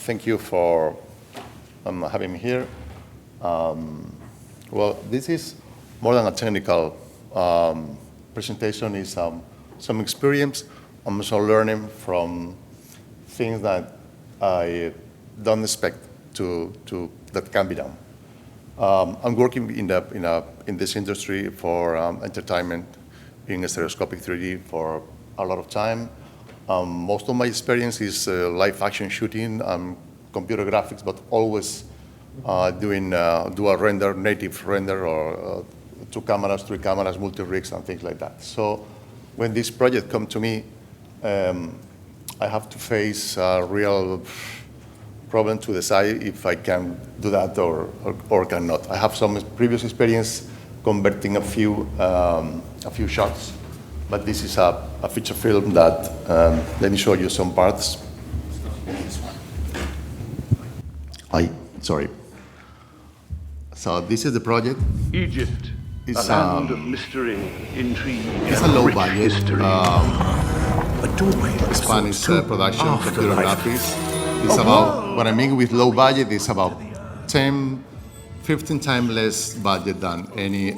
thank you for having me here. Well, this is more than a technical presentation. It's some experience. I'm also learning from things that I don't expect that can be done. I'm working in this industry for entertainment in stereoscopic 3D for a lot of time. Most of my experience is live action shooting, computer graphics, but always doing dual render, native render, or 2 cameras, 3 cameras, multi-rigs, and things like that. So when this project come to me, I have to face a real problem to decide if I can do that or cannot. I have some previous experience converting a few shots, but this is a feature film that, let me show you some parts. Sorry. So this is the project. Egypt, it's a land of mystery, intrigue, it's a low budget Spanish production, computer graphics. It's about, what I mean with low budget is about 10, 15 times less budget than any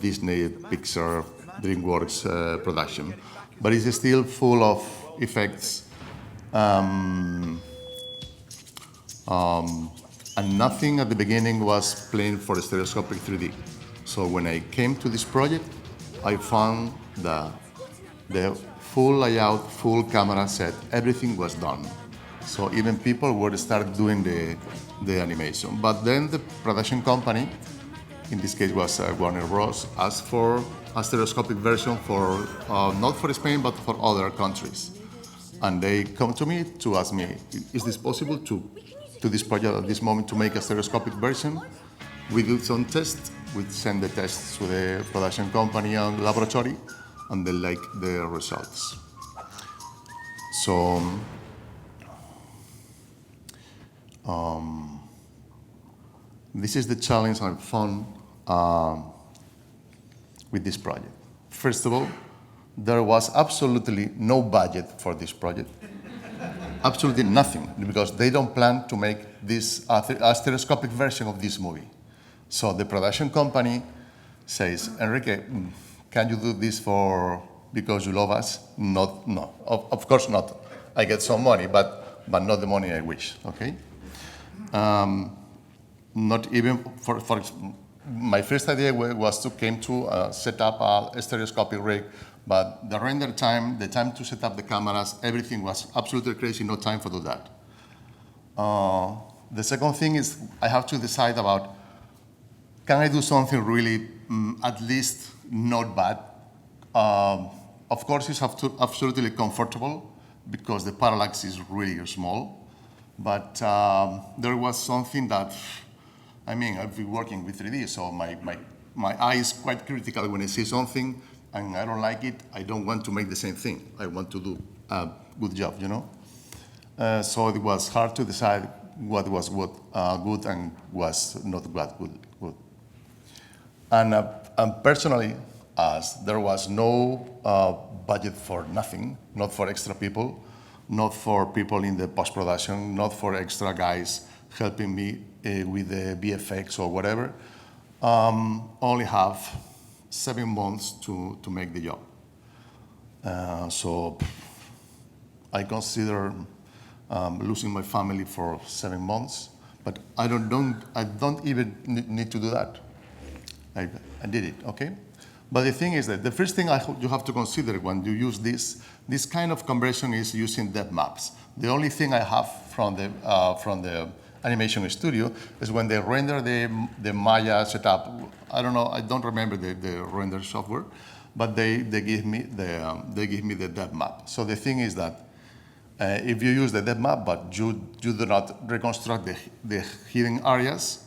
Disney, Pixar, DreamWorks production. But it's still full of effects. And nothing at the beginning was planned for stereoscopic 3D. So when I came to this project, I found the full layout, full camera set, everything was done. So even people would start doing the animation. But then the production company, in this case was Warner Bros., asked for a stereoscopic version for, not for Spain, but for other countries. And they come to me to ask me, is this possible to this project at this moment to make a stereoscopic version? We do some tests, we send the tests to the production company and laboratory, and they like the results. So, this is the challenge I found with this project. First of all, there was absolutely no budget for this project. Absolutely nothing, because they don't plan to make this a stereoscopic version of this movie. So the production company says, Enrique, can you do this because you love us? No, of course not. I get some money, but not the money I wish, okay? Not even for my first idea was to set up a stereoscopic rig, but the render time, the time to set up the cameras, everything was absolutely crazy, no time for do that. The second thing is I have to decide about, can I do something really, at least not bad? Of course, it's absolutely comfortable because the parallax is really small, but there was something that, I mean, I've been working with 3D, so my eye is quite critical when I see something and I don't like it. I don't want to make the same thing. I want to do a good job, you know? So it was hard to decide what was good and was not good. And personally, as there was no budget for nothing, not for extra people, not for people in the post-production, not for extra guys helping me with the VFX or whatever, only have 7 months to make the job. So I consider losing my family for 7 months, but I don't even need to do that. I did it, okay? But the thing is that the first thing you have to consider when you use this kind of conversion is using depth maps. The only thing I have from the animation studio is when they render the Maya setup. I don't know, I don't remember the render software, but they give me the depth map. So the thing is that if you use the depth map, but you do not reconstruct the hidden areas,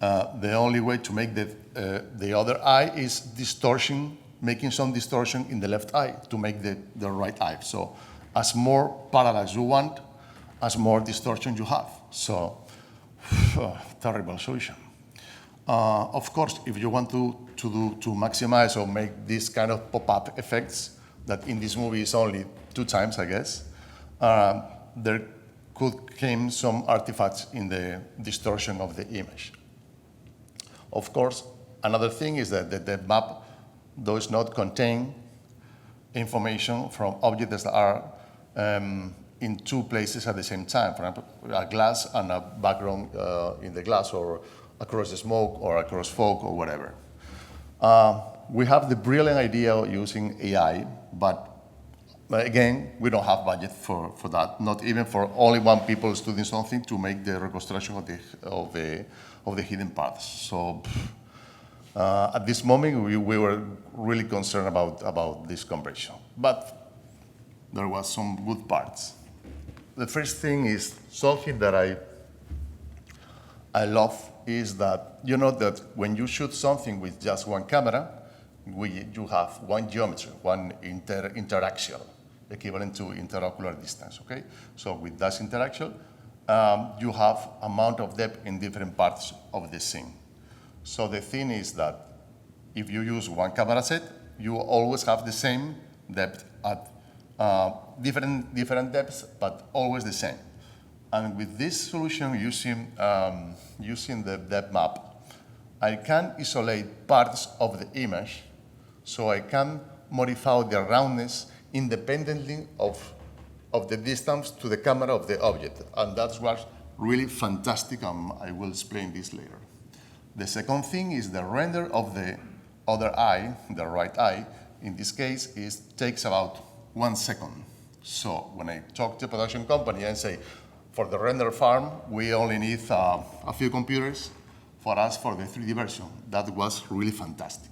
the only way to make the other eye is distortion, making some distortion in the left eye to make the right eye. So as more parallax you want, as more distortion you have. So, terrible solution. Of course, if you want to maximize or make this kind of pop-up effects that in this movie is only 2 times, I guess, there could came some artifacts in the distortion of the image. Of course, another thing is that the map does not contain information from objects that are in two places at the same time. For example, a glass and a background in the glass, or across the smoke, or across fog, or whatever. We have the brilliant idea of using AI, but again, we don't have budget for that, not even for only one people studying something to make the reconstruction of the hidden parts. So at this moment, we were really concerned about this conversion. But there was some good parts. The first thing is something that I love is that, you know, that when you shoot something with just one camera, you have one geometry, one interaction, equivalent to interocular distance, okay? So with that interaction, you have amount of depth in different parts of the scene. So the thing is that if you use one camera set, you always have the same depth at different depths, but always the same. And with this solution, using the depth map, I can isolate parts of the image, so I can modify the roundness independently of the distance to the camera of the object. And that was really fantastic, and I will explain this later. The second thing is the render of the other eye, the right eye, in this case, takes about 1 second. So when I talk to the production company and say, for the render farm, we only need a few computers for us for the 3D version. That was really fantastic.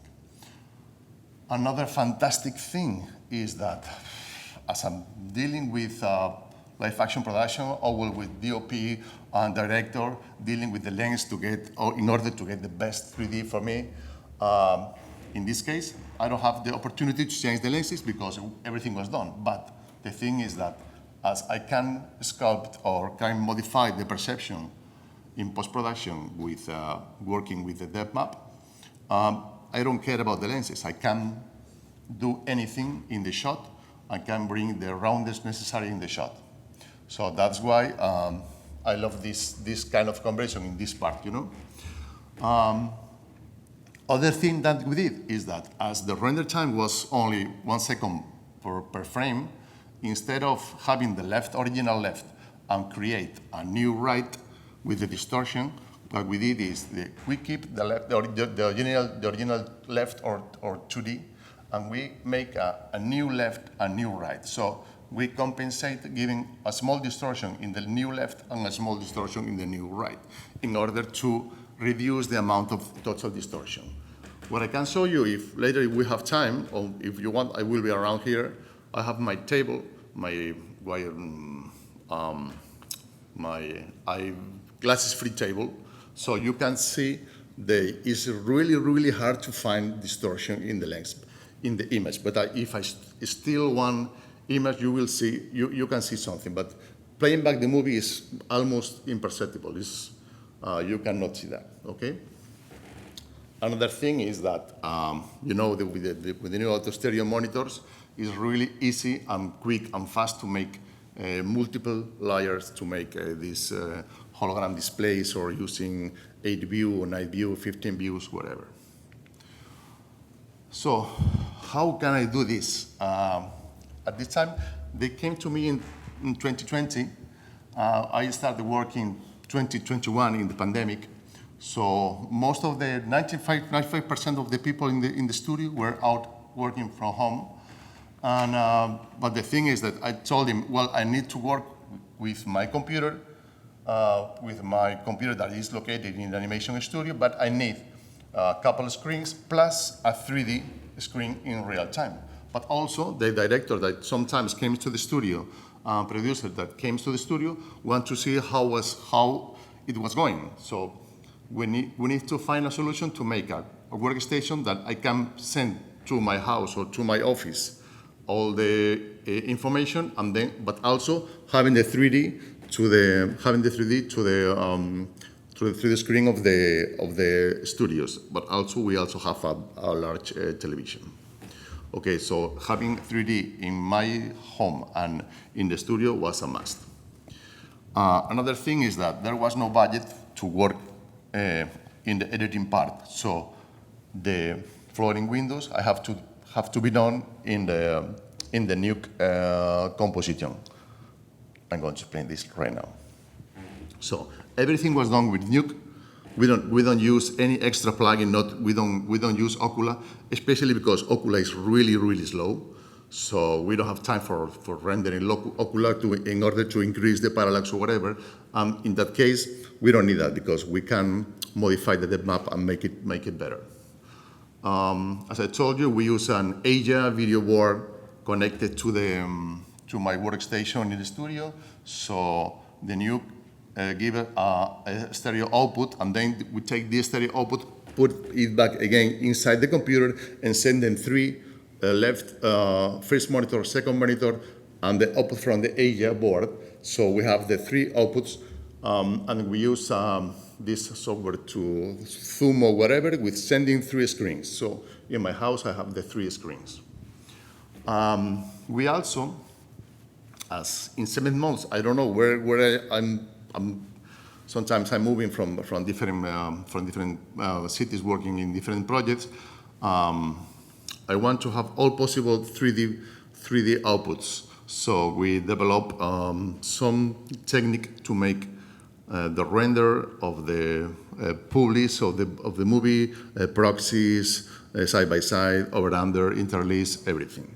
Another fantastic thing is that as I'm dealing with live action production, or with DOP and director, dealing with the lens to get, or in order to get the best 3D for me, in this case, I don't have the opportunity to change the lenses because everything was done. But the thing is that as I can sculpt or can modify the perception in post-production with working with the depth map, I don't care about the lenses. I can do anything in the shot. I can bring the roundness necessary in the shot. So that's why I love this kind of conversion in this part, you know. Other thing that we did is that as the render time was only 1 second per frame, instead of having the original left and create a new right with the distortion, what we did is we keep the original left or 2D, and we make a new left, a new right. So we compensate giving a small distortion in the new left and a small distortion in the new right in order to reduce the amount of total distortion. What I can show you, if later we have time, or if you want, I will be around here. I have my table, my glasses-free table, so you can see it's really, really hard to find distortion in the lens, in the image. But if I steal one image, you will see, you can see something. But playing back the movie is almost imperceptible. You cannot see that, okay? Another thing is that, you know, with the new auto stereo monitors, it's really easy and quick and fast to make multiple layers to make these hologram displays, or using 8 view, or 9 view, 15 views, whatever. So how can I do this? At this time, they came to me in 2020. I started working 2021 in the pandemic. So most of the 95% of the people in the studio were out working from home. And, but the thing is that I told him, well, I need to work with my computer that is located in the animation studio, but I need a couple of screens plus a 3D screen in real time. But also the director that sometimes came to the studio, producer that came to the studio, want to see how it was going. So we need to find a solution to make a workstation that I can send to my house or to my office all the information, and then, but also having the 3D to the 3D screen of the studios. But also we also have a large television. Okay, so having 3D in my home and in the studio was a must. Another thing is that there was no budget to work in the editing part. So the floating windows have to be done in the nuke composition. I'm going to explain this right now. So everything was done with nuke. We don't use any extra plugin. We don't use Ocula, especially because Ocula is really slow. So we don't have time for rendering Ocula in order to increase the parallax or whatever. In that case, we don't need that because we can modify the depth map and make it better. As I told you, we use an Asia video board connected to to my workstation in the studio. So the nuke give a stereo output, and then we take this stereo output, put it back again inside the computer, and send them three left, first monitor, second monitor, and the output from the Asia board. So we have the three outputs, and we use this software to zoom or whatever with sending three screens. So in my house, I have the three screens. We also, as in 7 months, I don't know where I'm sometimes I'm moving from different cities, working in different projects. I want to have all possible 3D outputs. So we develop some technique to make the render of the publish of the movie, proxies, side by side, over under, interlace, everything.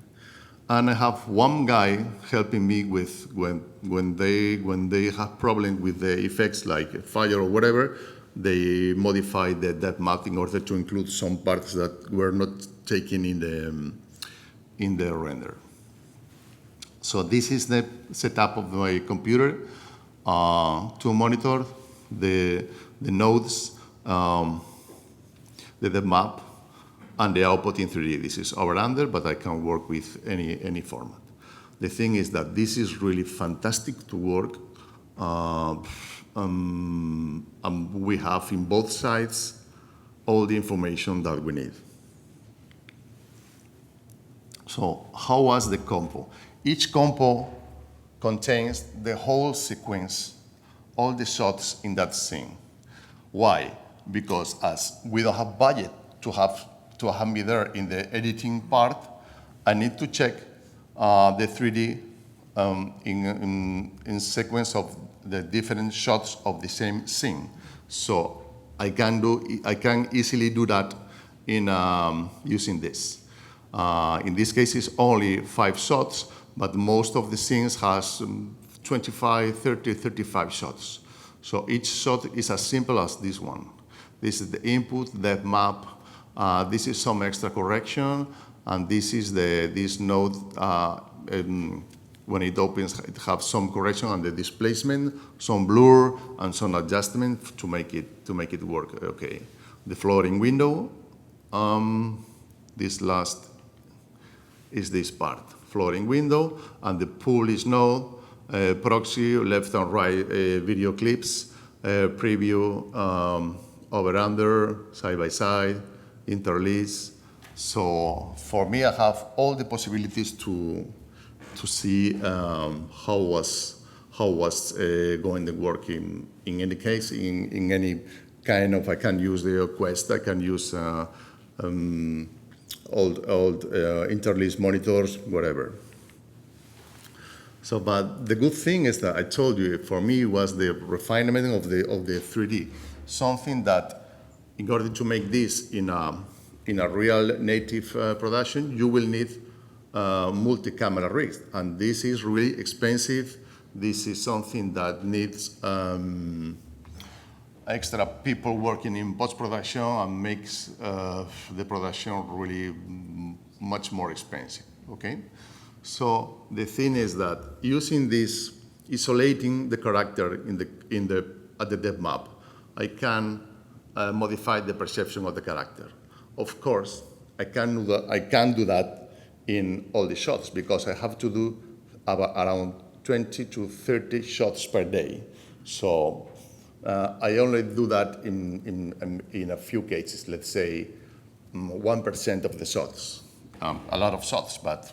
And I have one guy helping me with when they have problems with the effects like fire or whatever, they modify the depth map in order to include some parts that were not taken in the render. So this is the setup of my computer. Two monitors, the nodes, the depth map, and the output in 3D. This is over under, but I can work with any format. The thing is that this is really fantastic to work. We have in both sides all the information that we need. So how was the compo? Each compo contains the whole sequence, all the shots in that scene. Why? Because as we don't have budget to have me there in the editing part, I need to check the 3D in sequence of the different shots of the same scene. So I can easily do that in using this. In this case, it's only 5 shots, but most of the scenes has 25, 30, 35 shots. So each shot is as simple as this one. This is the input, depth map. This is some extra correction, and this is this node. When it opens, it has some correction on the displacement, some blur, and some adjustment to make it work. Okay, the floating window. This last is this part, floating window, and the publish node, proxy, left and right video clips, preview, over under, side by side, interlace. So for me, I have all the possibilities to see how was going to work in any case, in any kind of. I can use the Quest, I can use old interlace monitors, whatever. So, but the good thing is that I told you, for me, was the refinement of the 3D, something that, in order to make this in a real native production, you will need multi-camera rigs, and this is really expensive. This is something that needs extra people working in post-production and makes the production really much more expensive. Okay, so the thing is that using this, isolating the character at the depth map, I can modify the perception of the character. Of course, I can't do that in all the shots because I have to do around 20 to 30 shots per day. So I only do that in a few cases, let's say 1% of the shots. A lot of shots, but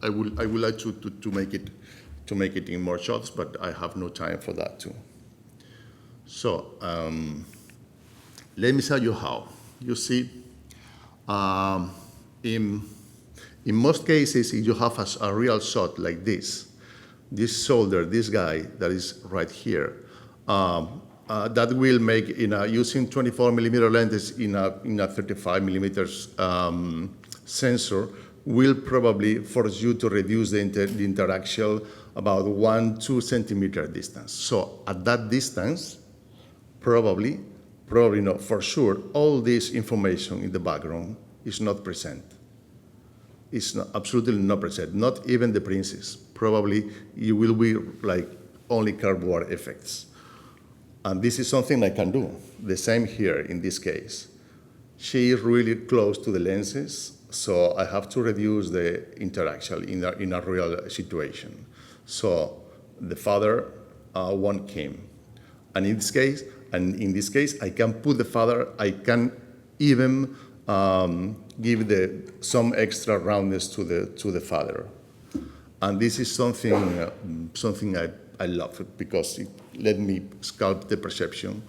I would like to to make it in more shots, but I have no time for that too. So let me show you how. You see, in most cases, if you have a real shot like this shoulder, this guy that is right here, that will make, using 24 millimeter lenses in a 35 millimeters sensor, will probably force you to reduce the interaction about 1-2 centimeter distance. So at that distance, probably not, for sure, all this information in the background is not present. It's not, absolutely not present, not even the princess. Probably you will be like only cardboard effects. And this is something I can do. The same here in this case. She is really close to the lenses, so I have to reduce the interaction in a real situation. So the father won't came. And in this case, I can put the father, I can even give some extra roundness to the father. And this is something I love, because it let me sculpt the perception,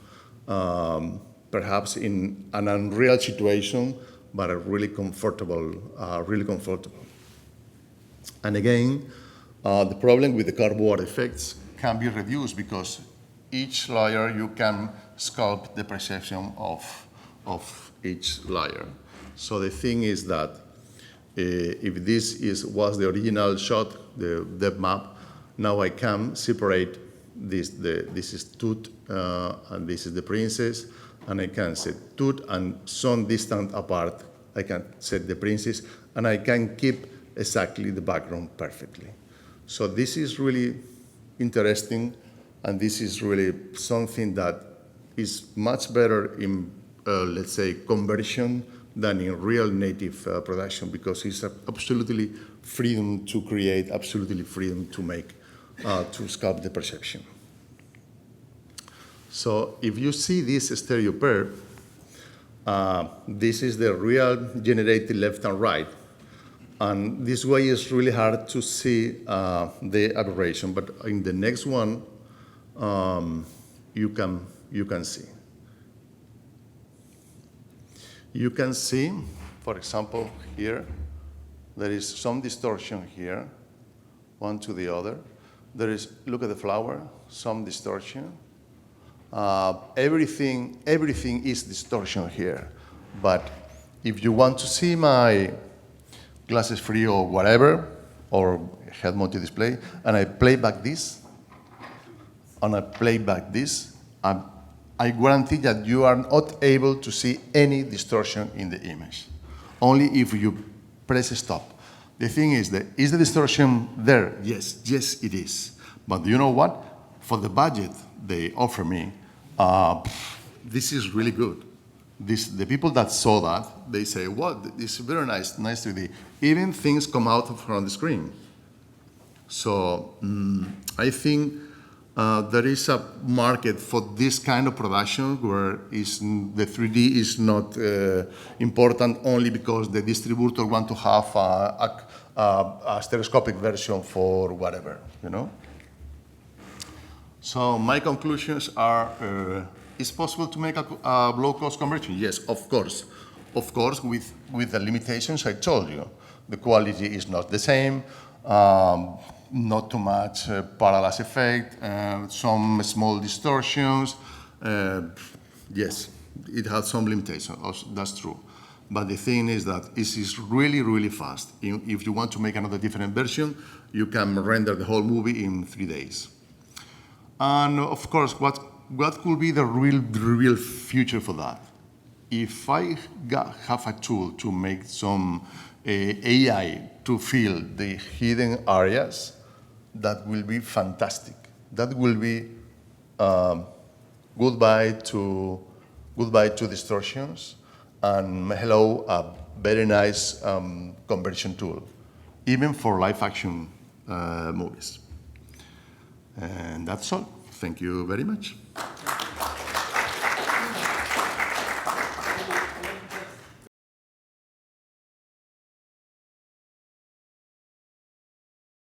perhaps in an unreal situation, but a really comfortable. And again, the problem with the cardboard effects can be reduced, because each layer you can sculpt the perception of each layer. So the thing is that if this was the original shot, the depth map, now I can separate this. This is Tooth, and this is the princess, and I can set Tooth, and some distance apart, I can set the princess, and I can keep exactly the background perfectly. So this is really interesting, and this is really something that is much better in, let's say, conversion than in real native production, because it's absolutely freedom to create, absolutely freedom to make, to sculpt the perception. So if you see this stereo pair, this is the real generated left and right. And this way is really hard to see the aberration, but in the next one, you can see. You can see, for example, here, there is some distortion here, one to the other. There is, look at the flower, some distortion. Everything is distortion here. But if you want to see my glasses free or whatever, or head-mounted display, and I play back this, I guarantee that you are not able to see any distortion in the image. Only if you press stop. The thing is that, is the distortion there? Yes, it is. But you know what? For the budget they offer me, this is really good. The people that saw that, they say, "What? This is very nice 3D." Even things come out from the screen. So I think there is a market for this kind of production where the 3D is not important only because the distributor want to have a stereoscopic version for whatever, you know? So my conclusions are, is possible to make a low-cost conversion? Yes, of course. Of course, with the limitations I told you. The quality is not the same, not too much parallax effect, some small distortions. Yes, it has some limitations, that's true. But the thing is that it is really, really fast. If you want to make another different version, you can render the whole movie in 3 days. And of course, what could be the real future for that? If I have a tool to make some AI to fill the hidden areas, that will be fantastic. That will be goodbye to distortions, and hello, a very nice conversion tool, even for live action movies. And that's all. Thank you very much.